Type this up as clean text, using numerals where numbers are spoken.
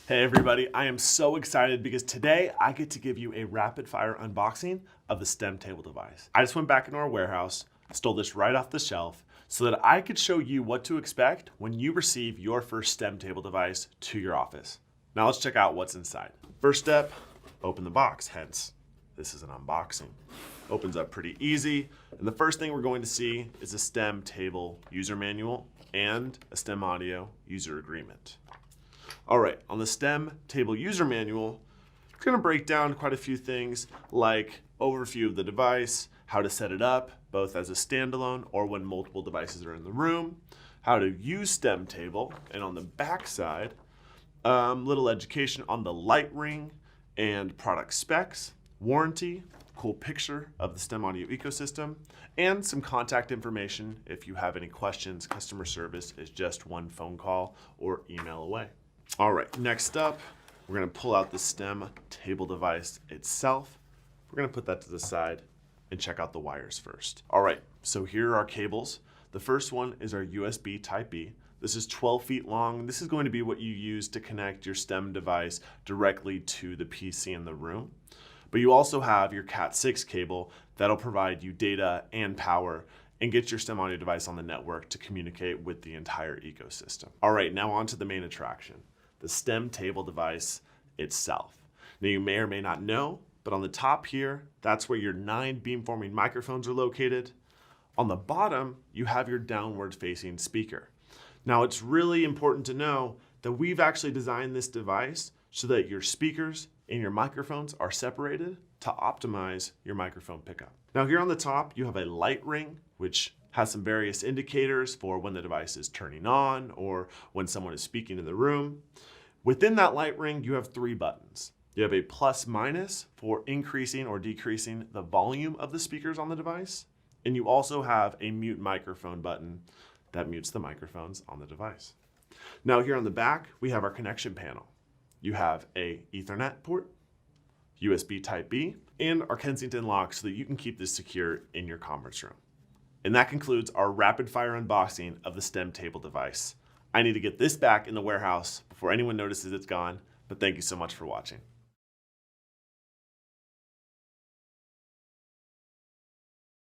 Hey everybody, I am so excited because today I get to give you a rapid fire unboxing of the STEM table device. I just went back into our warehouse, stole this right off the shelf so that I could show you what to expect when you receive your first STEM table device to your office. Now let's check out what's inside. First step, open the box, hence this is an unboxing. Opens up pretty easy, and the first thing we're going to see is a STEM table user manual and a STEM audio user agreement. All right, on the STEM table user manual, it's going to break down quite a few things like overview of the device, how to set it up, both as a standalone or when multiple devices are in the room, how to use STEM table, and on the back side, little education on the light ring and product specs, warranty, cool picture of the STEM audio ecosystem, and some contact information if you have any questions. Customer service is just one phone call or email away. All right, next up, we're gonna pull out the STEM table device itself. We're gonna put that to the side and check out the wires first. All right, so here are our cables. The first one is our USB Type-B. This is 12 feet long. This is going to be what you use to connect your STEM device directly to the PC in the room. But you also have your Cat6 cable that'll provide you data and power and get your STEM audio device on the network to communicate with the entire ecosystem. All right, now on to the main attraction, the STEM table device itself. Now you may or may not know, but on the top here, that's where your 9 beamforming microphones are located. On the bottom, you have your downward facing speaker. Now it's really important to know that we've actually designed this device so that your speakers and your microphones are separated to optimize your microphone pickup. Now here on the top, you have a light ring, which has some various indicators for when the device is turning on or when someone is speaking in the room. Within that light ring, you have 3 buttons. You have a plus minus for increasing or decreasing the volume of the speakers on the device. And you also have a mute microphone button that mutes the microphones on the device. Now here on the back, we have our connection panel. You have a Ethernet port, USB Type-B, and our Kensington lock so that you can keep this secure in your conference room. And that concludes our rapid fire unboxing of the STEM table device. I need to get this back in the warehouse before anyone notices it's gone, but thank you so much for watching.